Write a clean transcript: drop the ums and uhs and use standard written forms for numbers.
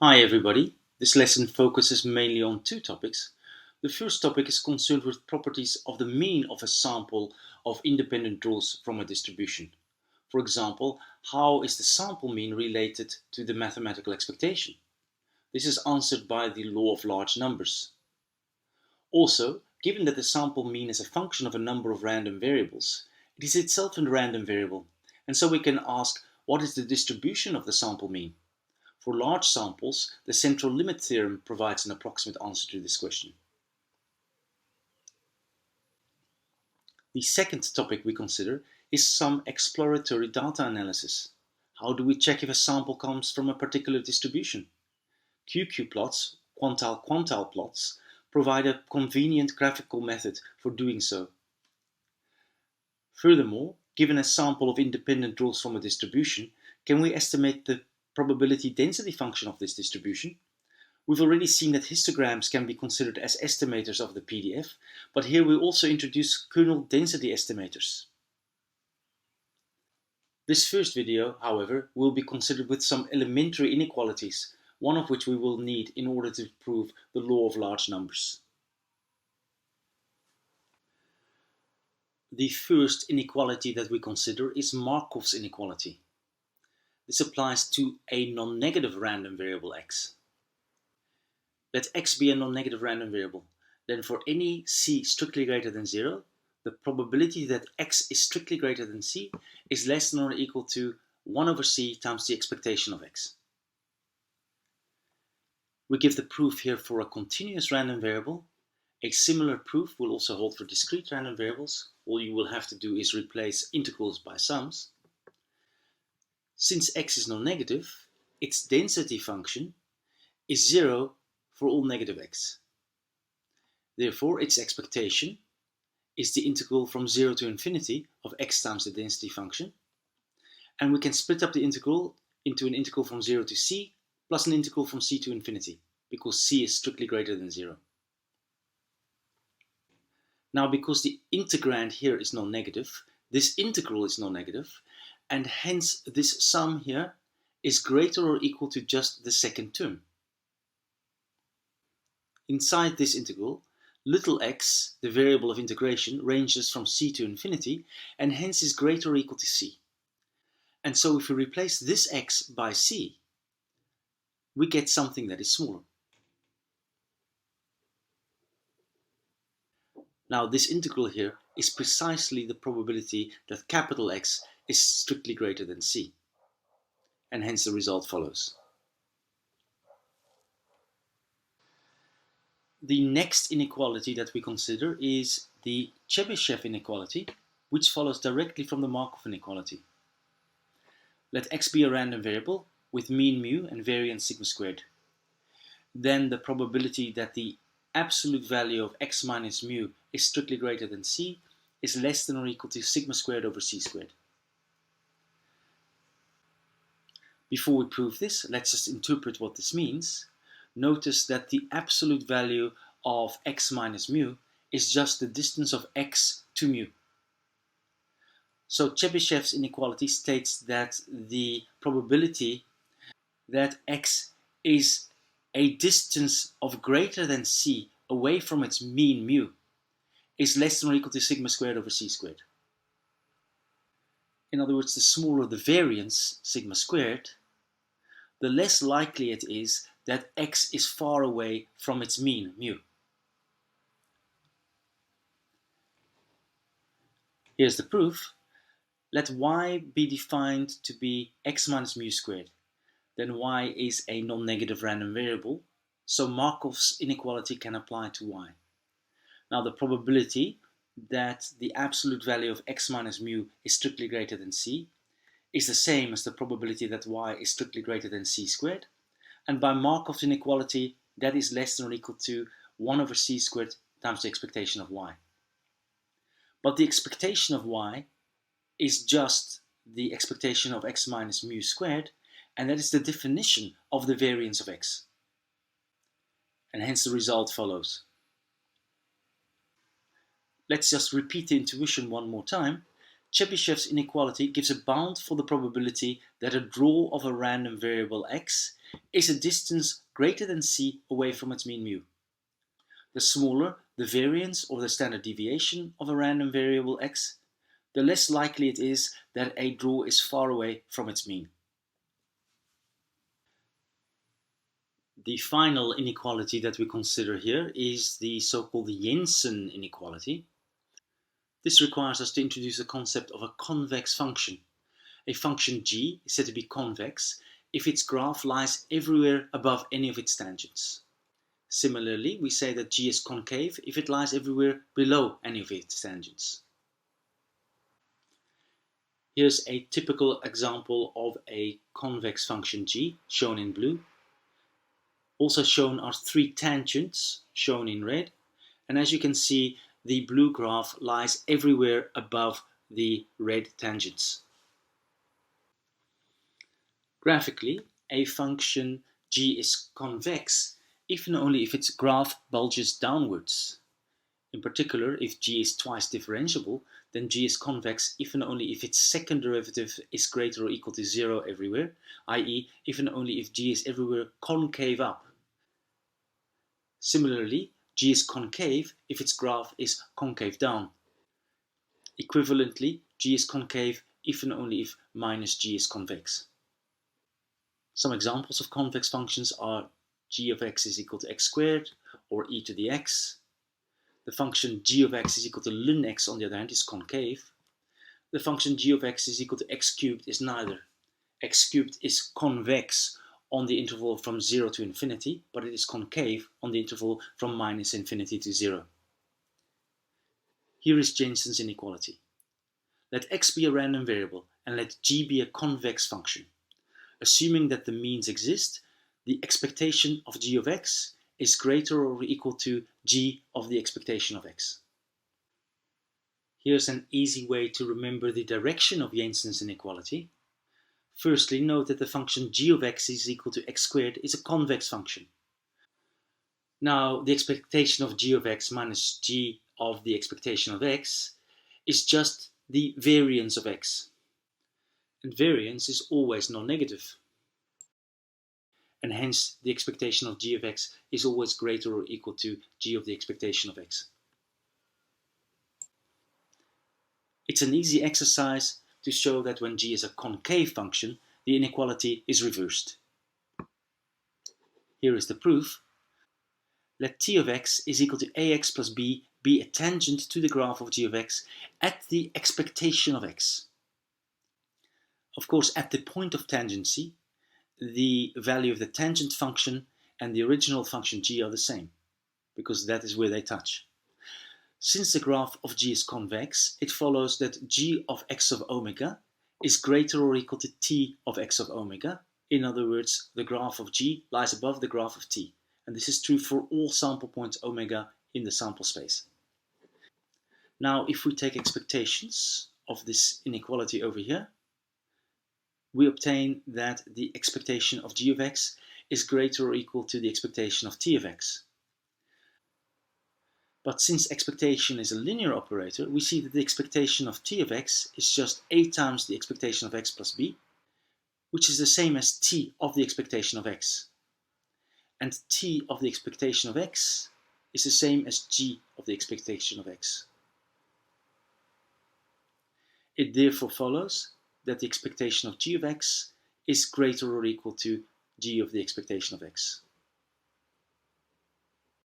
Hi everybody. This lesson focuses mainly on two topics. The first topic is concerned with properties of the mean of a sample of independent rules from a distribution. For example, how is the sample mean related to the mathematical expectation? This is answered by the law of large numbers. Also, given that the sample mean is a function of a number of random variables, it is itself a random variable, and so we can ask what is the distribution of the sample mean? For large samples, the central limit theorem provides an approximate answer to this question. The second topic we consider is some exploratory data analysis. How do we check if a sample comes from a particular distribution? QQ plots, quantile plots, provide a convenient graphical method for doing so. Furthermore, given a sample of independent rules from a distribution, can we estimate the probability density function of this distribution? We've already seen that histograms can be considered as estimators of the PDF, but here we also introduce kernel density estimators. This first video, however, will be considered with some elementary inequalities, one of which we will need in order to prove the law of large numbers. The first inequality that we consider is Markov's inequality. This applies to a non-negative random variable x. Let x be a non-negative random variable. Then for any c strictly greater than 0, the probability that x is strictly greater than c is less than or equal to 1 over c times the expectation of x. We give the proof here for a continuous random variable. A similar proof will also hold for discrete random variables. All you will have to do is replace integrals by sums. Since x is non-negative, its density function is 0 for all negative x. Therefore, its expectation is the integral from 0 to infinity of x times the density function. And we can split up the integral into an integral from 0 to c plus an integral from c to infinity, because c is strictly greater than 0. Now, because the integrand here is non-negative, this integral is non-negative, and hence this sum here is greater or equal to just the second term. Inside this integral, little x, the variable of integration, ranges from c to infinity, and hence is greater or equal to c. And so if we replace this x by c, we get something that is smaller. Now, this integral here is precisely the probability that capital X is strictly greater than c, and hence the result follows. The next inequality that we consider is the Chebyshev inequality, which follows directly from the Markov inequality. Let x be a random variable with mean mu and variance sigma squared. Then the probability that the absolute value of x minus mu is strictly greater than c is less than or equal to sigma squared over c squared. Before we prove this, let's just interpret what this means. Notice that the absolute value of x minus mu is just the distance of x to mu. So Chebyshev's inequality states that the probability that x is a distance of greater than c away from its mean mu is less than or equal to sigma squared over c squared. In other words, the smaller the variance, sigma squared, the less likely it is that x is far away from its mean, mu. Here's the proof. Let y be defined to be x minus mu squared. Then y is a non-negative random variable, so Markov's inequality can apply to y. Now, the probability that the absolute value of x minus mu is strictly greater than c is the same as the probability that y is strictly greater than c squared, and by Markov's inequality, that is less than or equal to 1 over c squared times the expectation of y. But the expectation of y is just the expectation of x minus mu squared, and that is the definition of the variance of x. And hence the result follows. Let's just repeat the intuition one more time. Chebyshev's inequality gives a bound for the probability that a draw of a random variable x is a distance greater than c away from its mean mu. The smaller the variance or the standard deviation of a random variable x, the less likely it is that a draw is far away from its mean. The final inequality that we consider here is the so-called Jensen inequality. This requires us to introduce the concept of a convex function. A function g is said to be convex if its graph lies everywhere above any of its tangents. Similarly, we say that g is concave if it lies everywhere below any of its tangents. Here's a typical example of a convex function g, shown in blue. Also shown are three tangents, shown in red. And as you can see, the blue graph lies everywhere above the red tangents. Graphically, a function g is convex if and only if its graph bulges downwards. In particular, if g is twice differentiable, then g is convex if and only if its second derivative is greater or equal to 0 everywhere, i.e. if and only if g is everywhere concave up. Similarly, g is concave if its graph is concave down. Equivalently, g is concave if and only if minus g is convex. Some examples of convex functions are g of x is equal to x squared or e to the x. The function g of x is equal to ln x, on the other hand, is concave. The function g of x is equal to x cubed is neither. X cubed is convex on the interval from 0 to infinity, but it is concave on the interval from minus infinity to 0. Here is Jensen's inequality. Let x be a random variable and let g be a convex function. Assuming that the means exist, the expectation of g of x is greater or equal to g of the expectation of x. Here's an easy way to remember the direction of Jensen's inequality. Firstly, note that the function g of x is equal to x squared is a convex function. Now, the expectation of g of x minus g of the expectation of x is just the variance of x. And variance is always non-negative. And hence, the expectation of g of x is always greater or equal to g of the expectation of x. It's an easy exercise to show that when g is a concave function, the inequality is reversed. Here is the proof. Let t of x is equal to ax plus b be a tangent to the graph of g of x at the expectation of x. Of course, at the point of tangency, the value of the tangent function and the original function g are the same, because that is where they touch. Since the graph of g is convex, it follows that g of x of omega is greater or equal to t of x of omega. In other words, the graph of g lies above the graph of t. And this is true for all sample points omega in the sample space. Now, if we take expectations of this inequality over here, we obtain that the expectation of g of x is greater or equal to the expectation of t of x. But since expectation is a linear operator, we see that the expectation of t of x is just a times the expectation of x plus b, which is the same as t of the expectation of x. And t of the expectation of x is the same as g of the expectation of x. It therefore follows that the expectation of g of x is greater or equal to g of the expectation of x.